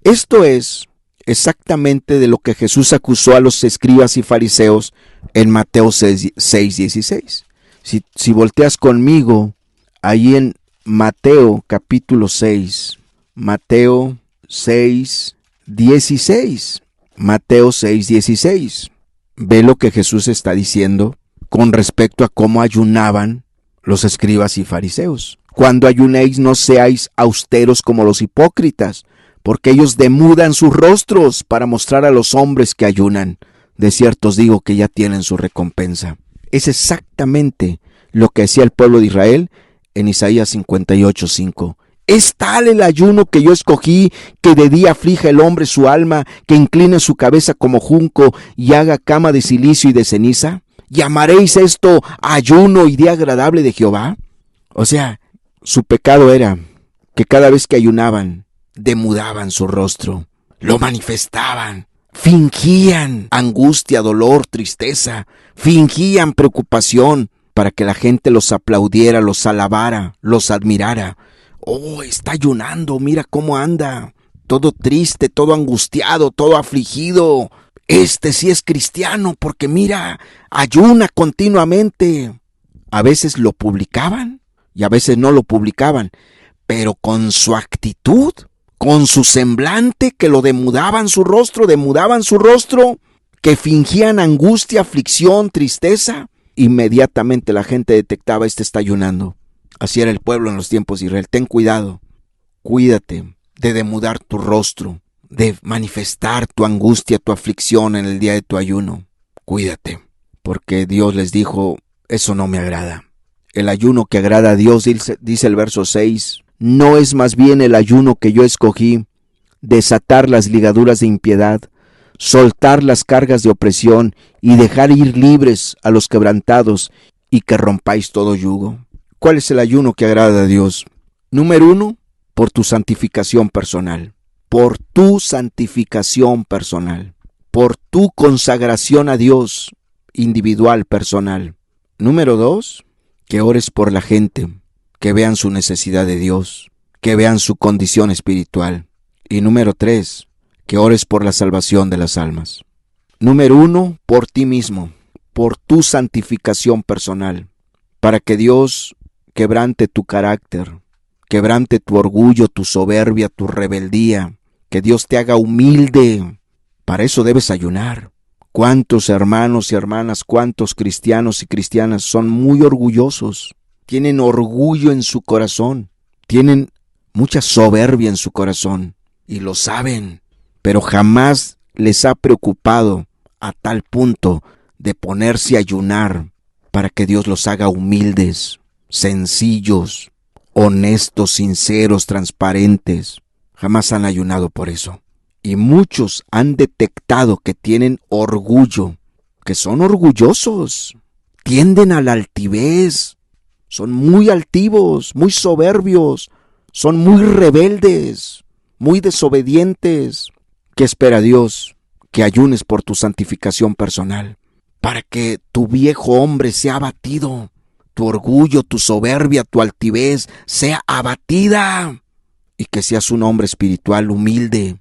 Esto es exactamente de lo que Jesús acusó a los escribas y fariseos en Mateo 6:16. Si volteas conmigo, ahí en Mateo capítulo 6, Mateo 6:16, Mateo 6:16, ve lo que Jesús está diciendo con respecto a cómo ayunaban los escribas y fariseos. Cuando ayunéis, no seáis austeros como los hipócritas, porque ellos demudan sus rostros para mostrar a los hombres que ayunan. De cierto os digo que ya tienen su recompensa. Es exactamente lo que hacía el pueblo de Israel en Isaías 58:5. Es tal el ayuno que yo escogí, que de día aflija el hombre su alma, que incline su cabeza como junco y haga cama de silicio y de ceniza. ¿Llamaréis esto ayuno y día agradable de Jehová? O sea, su pecado era que cada vez que ayunaban, demudaban su rostro, lo manifestaban, fingían angustia, dolor, tristeza, fingían preocupación para que la gente los aplaudiera, los alabara, los admirara. Oh, está ayunando, mira cómo anda, todo triste, todo angustiado, todo afligido. Este sí es cristiano porque mira, ayuna continuamente. A veces lo publicaban y a veces no lo publicaban, pero con su actitud, con su semblante, que lo demudaban su rostro, que fingían angustia, aflicción, tristeza, inmediatamente la gente detectaba: este está ayunando. Así era el pueblo en los tiempos de Israel. Ten cuidado, cuídate de demudar tu rostro, de manifestar tu angustia, tu aflicción en el día de tu ayuno. Cuídate, porque Dios les dijo: eso no me agrada. El ayuno que agrada a Dios, dice el verso 6, no es más bien el ayuno que yo escogí, desatar las ligaduras de impiedad, soltar las cargas de opresión y dejar ir libres a los quebrantados, y que rompáis todo yugo. ¿Cuál es el ayuno que agrada a Dios? Número 1, por tu santificación personal. Por tu santificación personal. Por tu consagración a Dios individual, personal. Número 2, que ores por la gente, que vean su necesidad de Dios, que vean su condición espiritual. Y número 3, que ores por la salvación de las almas. Número 1, por ti mismo, por tu santificación personal, para que Dios quebrante tu carácter, quebrante tu orgullo, tu soberbia, tu rebeldía, que Dios te haga humilde. Para eso debes ayunar. ¿Cuántos hermanos y hermanas, cuántos cristianos y cristianas son muy orgullosos? Tienen orgullo en su corazón, tienen mucha soberbia en su corazón y lo saben, pero jamás les ha preocupado a tal punto de ponerse a ayunar para que Dios los haga humildes, sencillos, honestos, sinceros, transparentes. Jamás han ayunado por eso. Y muchos han detectado que tienen orgullo, que son orgullosos, tienden a la altivez, son muy altivos, muy soberbios, son muy rebeldes, muy desobedientes. ¿Qué espera Dios? Que ayunes por tu santificación personal, para que tu viejo hombre sea abatido, tu orgullo, tu soberbia, tu altivez sea abatida, y que seas un hombre espiritual humilde,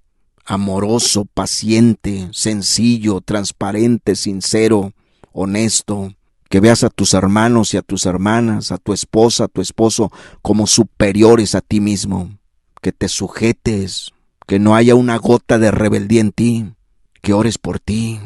amoroso, paciente, sencillo, transparente, sincero, honesto. Que veas a tus hermanos y a tus hermanas, a tu esposa, a tu esposo, como superiores a ti mismo. Que te sujetes, que no haya una gota de rebeldía en ti, que ores por ti.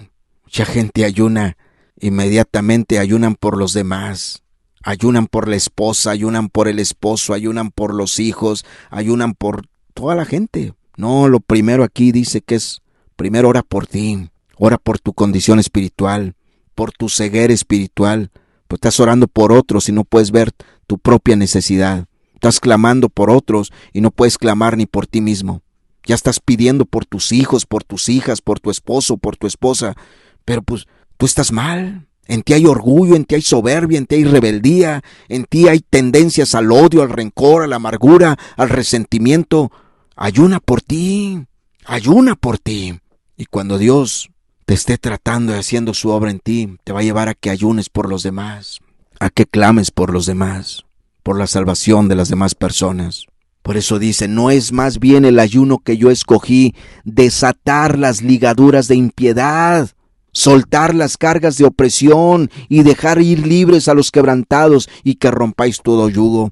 Mucha gente ayuna, inmediatamente ayunan por los demás. Ayunan por la esposa, ayunan por el esposo, ayunan por los hijos, ayunan por toda la gente. No, lo primero aquí dice que es, primero ora por ti, ora por tu condición espiritual, por tu ceguera espiritual. Pues estás orando por otros y no puedes ver tu propia necesidad. Estás clamando por otros y no puedes clamar ni por ti mismo. Ya estás pidiendo por tus hijos, por tus hijas, por tu esposo, por tu esposa, pero pues tú estás mal. En ti hay orgullo, en ti hay soberbia, en ti hay rebeldía, en ti hay tendencias al odio, al rencor, a la amargura, al resentimiento. Ayuna por ti, ayuna por ti. Y cuando Dios te esté tratando y haciendo su obra en ti, te va a llevar a que ayunes por los demás, a que clames por los demás. por la salvación de las demás personas. Por eso dice, ¿no es más bien el ayuno que yo escogí desatar las ligaduras de impiedad, soltar las cargas de opresión y dejar ir libres a los quebrantados y que rompáis todo yugo?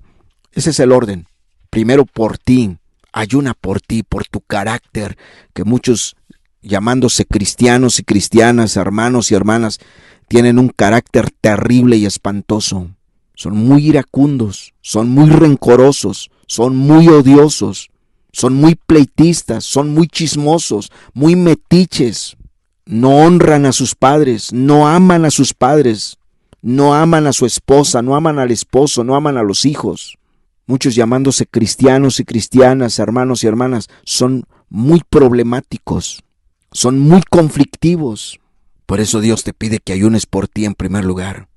Ese es el orden. Primero por ti, ayuna por ti, por tu carácter, que muchos llamándose cristianos y cristianas, hermanos y hermanas, tienen un carácter terrible y espantoso. Son muy iracundos, son muy rencorosos, son muy odiosos, son muy pleitistas, son muy chismosos, muy metiches. No honran a sus padres, no aman a sus padres, no aman a su esposa, no aman al esposo, no aman a los hijos. Muchos llamándose cristianos y cristianas, hermanos y hermanas, son muy problemáticos, son muy conflictivos. Por eso Dios te pide que ayunes por ti en primer lugar,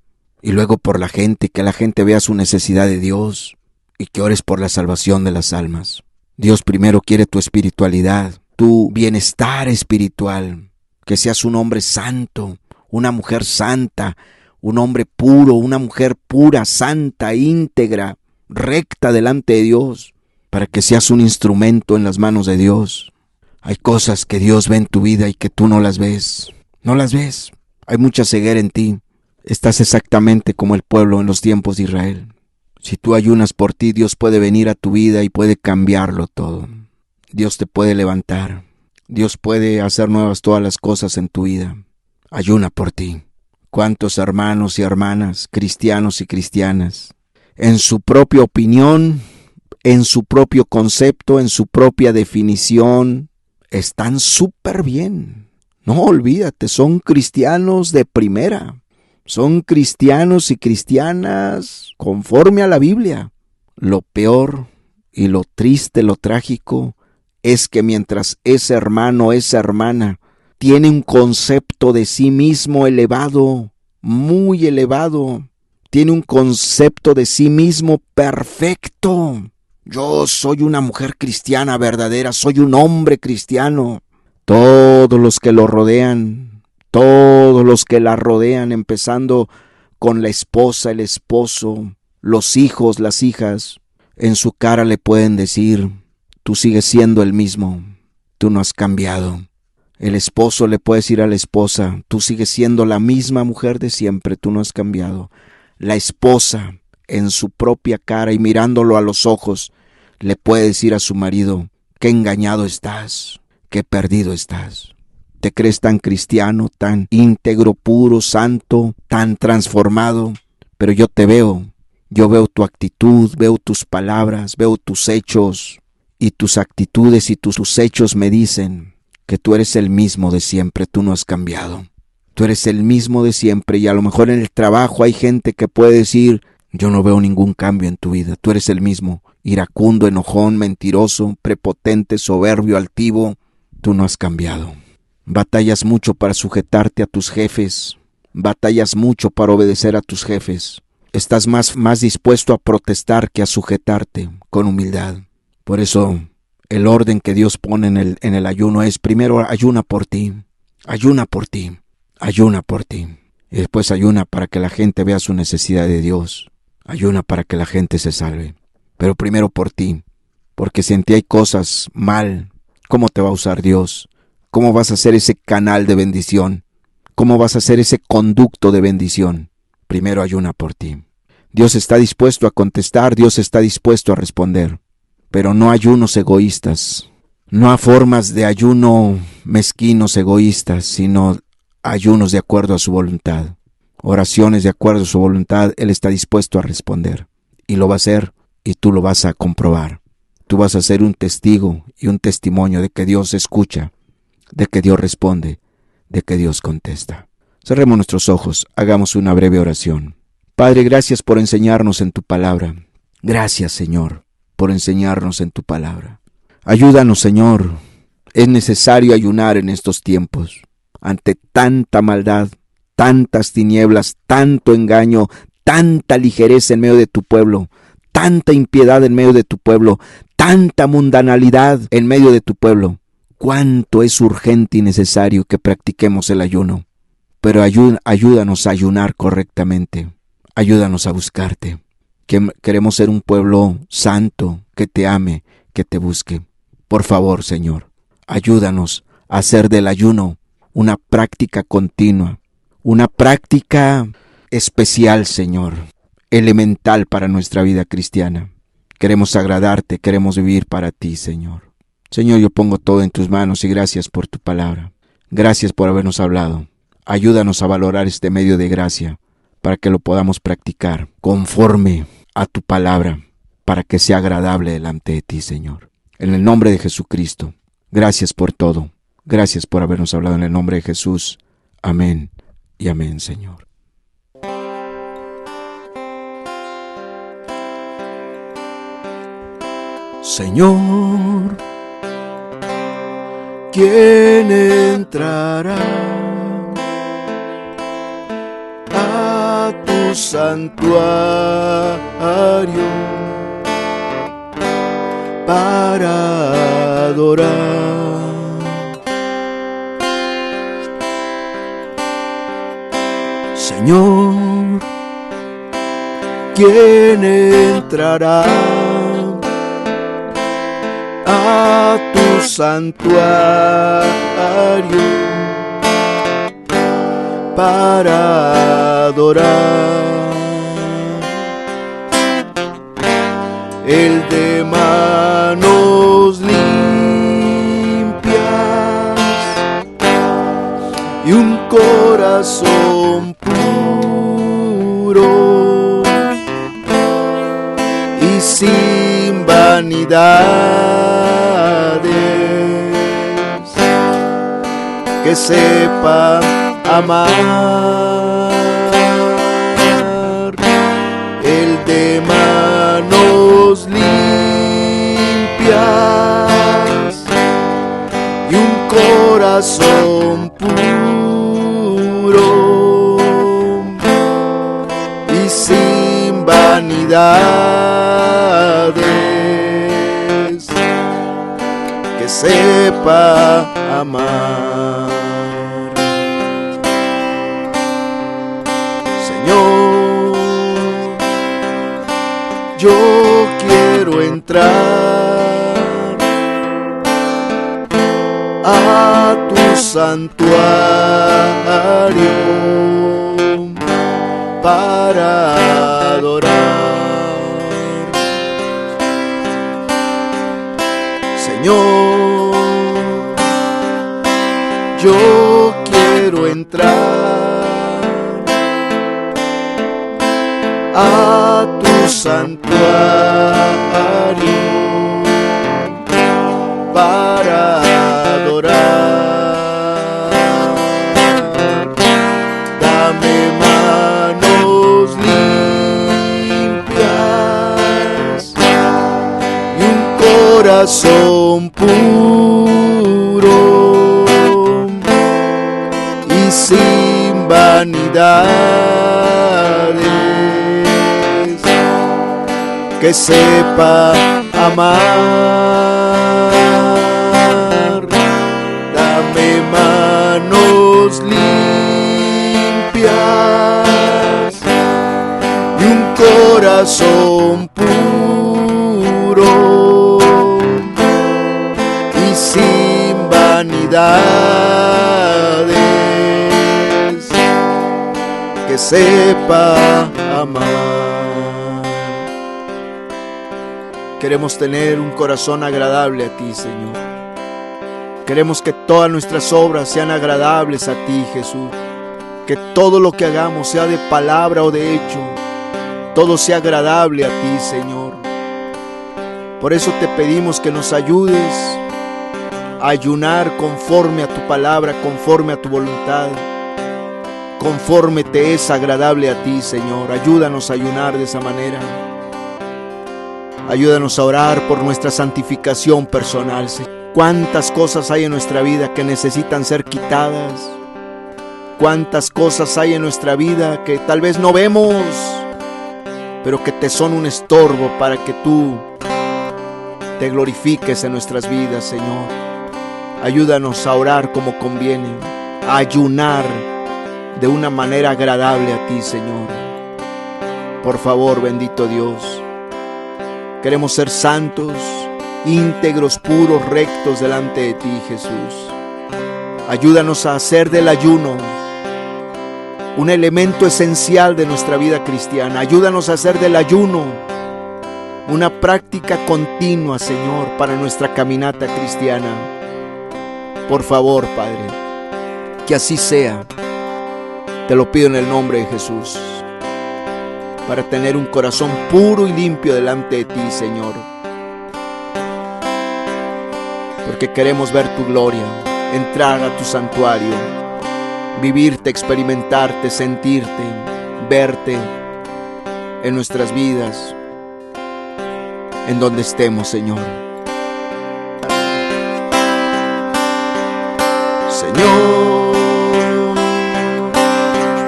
y luego por la gente, que la gente vea su necesidad de Dios, y que ores por la salvación de las almas. Dios primero quiere tu espiritualidad, tu bienestar espiritual, que seas un hombre santo, una mujer santa, un hombre puro, una mujer pura, santa, íntegra, recta delante de Dios, para que seas un instrumento en las manos de Dios. Hay cosas que Dios ve en tu vida y que tú no las ves. No las ves. Hay mucha ceguera en ti. Estás exactamente como el pueblo en los tiempos de Israel. Si tú ayunas por ti, Dios puede venir a tu vida y puede cambiarlo todo. Dios te puede levantar. Dios puede hacer nuevas todas las cosas en tu vida. Ayuna por ti. ¿Cuántos hermanos y hermanas, cristianos y cristianas, en su propia opinión, en su propio concepto, en su propia definición, están súper bien? No, olvídate, son cristianos de primera. Son cristianos y cristianas conforme a la Biblia. Lo peor y lo triste, lo trágico, es que mientras ese hermano, esa hermana, tiene un concepto de sí mismo elevado, muy elevado, tiene un concepto de sí mismo perfecto. Yo soy una mujer cristiana verdadera, soy un hombre cristiano. Todos los que lo rodean, todos los que la rodean, empezando con la esposa, el esposo, los hijos, las hijas, en su cara le pueden decir, tú sigues siendo el mismo, tú no has cambiado. El esposo le puede decir a la esposa, tú sigues siendo la misma mujer de siempre, tú no has cambiado. La esposa, en su propia cara y mirándolo a los ojos, le puede decir a su marido, qué engañado estás, qué perdido estás. Te crees tan cristiano, tan íntegro, puro, santo, tan transformado, pero yo te veo, yo veo tu actitud, veo tus palabras, veo tus hechos, y tus actitudes y tus hechos me dicen que tú eres el mismo de siempre, tú no has cambiado. Tú eres el mismo de siempre, y a lo mejor en el trabajo hay gente que puede decir, yo no veo ningún cambio en tu vida, tú eres el mismo, iracundo, enojón, mentiroso, prepotente, soberbio, altivo, tú no has cambiado. Batallas mucho para sujetarte a tus jefes, batallas mucho para obedecer a tus jefes, estás más dispuesto a protestar que a sujetarte con humildad. Por eso el orden que Dios pone en el ayuno es, primero ayuna por ti, ayuna por ti, ayuna por ti, y después ayuna para que la gente vea su necesidad de Dios, ayuna para que la gente se salve, pero primero por ti, porque si en ti hay cosas mal, ¿cómo te va a usar Dios? ¿Cómo vas a ser ese canal de bendición? ¿Cómo vas a ser ese conducto de bendición? Primero ayuna por ti. Dios está dispuesto a contestar, Dios está dispuesto a responder, pero no ayunos egoístas, no a formas de ayuno mezquinos egoístas, sino ayunos de acuerdo a su voluntad, oraciones de acuerdo a su voluntad. Él está dispuesto a responder y lo va a hacer, y tú lo vas a comprobar. Tú vas a ser un testigo y un testimonio de que Dios escucha, de que Dios responde, de que Dios contesta. Cerremos nuestros ojos, hagamos una breve oración. Padre, gracias por enseñarnos en tu palabra. Gracias, Señor, por enseñarnos en tu palabra. Ayúdanos, Señor. Es necesario ayunar en estos tiempos, ante tanta maldad, tantas tinieblas, tanto engaño, tanta ligereza en medio de tu pueblo, tanta impiedad en medio de tu pueblo, tanta mundanalidad en medio de tu pueblo. Cuánto es urgente y necesario que practiquemos el ayuno. Pero ayúdanos a ayunar correctamente. Ayúdanos a buscarte. que queremos ser un pueblo santo, que te ame, que te busque. Por favor, Señor, ayúdanos a hacer del ayuno una práctica continua, una práctica especial, Señor, elemental para nuestra vida cristiana. Queremos agradarte, queremos vivir para ti, Señor. Señor, yo pongo todo en tus manos y gracias por tu palabra. Gracias por habernos hablado. Ayúdanos a valorar este medio de gracia para que lo podamos practicar conforme a tu palabra, para que sea agradable delante de ti, Señor. En el nombre de Jesucristo, gracias por todo. Gracias por habernos hablado en el nombre de Jesús. Amén y amén, Señor. Señor, ¿quién entrará a tu santuario para adorar? Señor, ¿quién entrará a tu santuario para adorar? El de manos limpias y un corazón puro y sin vanidades, que sepa amar. El de manos limpias y un corazón puro y sin vanidades, que sepa amar. Señor, yo quiero entrar a tu santuario para adorar. Señor, yo quiero entrar a tu santuario para adorar. Dame manos limpias y un corazón puro y sin vanidades, que sepa amar. Dame manos limpias y un corazón puro y sin vanidades, que sepa amar. Queremos tener un corazón agradable a ti, Señor. Queremos que todas nuestras obras sean agradables a ti, Jesús. Que todo lo que hagamos, sea de palabra o de hecho, todo sea agradable a ti, Señor. Por eso te pedimos que nos ayudes a ayunar conforme a tu palabra, conforme a tu voluntad, conforme te es agradable a ti, Señor. Ayúdanos a ayunar de esa manera. Ayúdanos a orar por nuestra santificación personal, Señor. Cuántas cosas hay en nuestra vida que necesitan ser quitadas. Cuántas cosas hay en nuestra vida que tal vez no vemos, pero que te son un estorbo para que tú te glorifiques en nuestras vidas, Señor. Ayúdanos a orar como conviene, a ayunar de una manera agradable a ti, Señor. Por favor, bendito Dios, queremos ser santos, íntegros, puros, rectos delante de ti, Jesús. Ayúdanos a hacer del ayuno un elemento esencial de nuestra vida cristiana. Ayúdanos a hacer del ayuno una práctica continua, Señor, para nuestra caminata cristiana. Por favor, Padre, que así sea. Te lo pido en el nombre de Jesús, para tener un corazón puro y limpio delante de ti, Señor. Porque queremos ver tu gloria, entrar a tu santuario, vivirte, experimentarte, sentirte, verte en nuestras vidas, en donde estemos, Señor. Señor,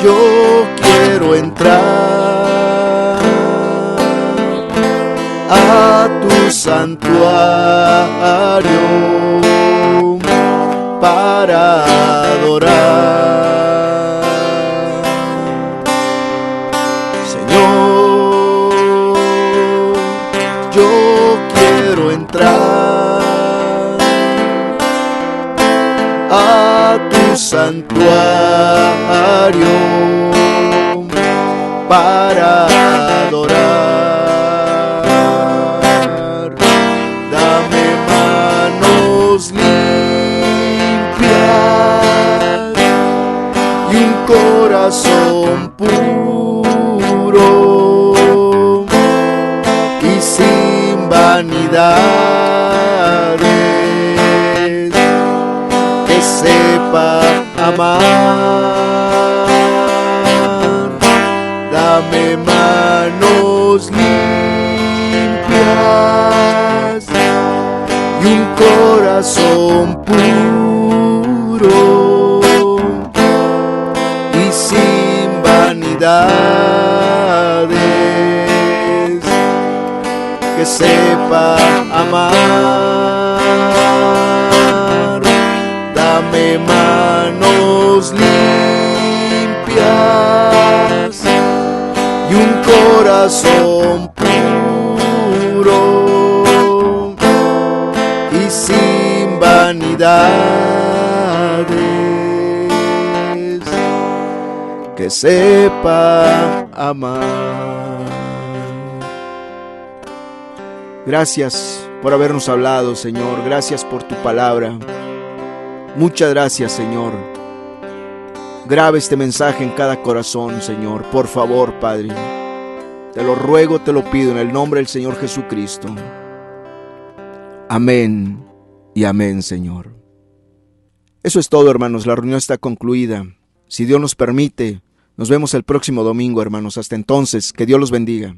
yo quiero entrar a tu santuario para adorar. Señor, yo quiero entrar a tu santuario para adorar. Dame manos limpias y un corazón puro y sin vanidades, que sepa amar. Dame manos limpias y un corazón puro y sin vanidades, que sepa amar. Dame manos limpias y un corazón puro y sin vanidades, que sepa amar. Gracias por habernos hablado, Señor. Gracias por tu palabra. Muchas gracias, Señor. Graba este mensaje en cada corazón, Señor. Por favor, Padre. Te lo ruego, te lo pido en el nombre del Señor Jesucristo. Amén y amén, Señor. Eso es todo, hermanos. La reunión está concluida. Si Dios nos permite, nos vemos el próximo domingo, hermanos. Hasta entonces, que Dios los bendiga.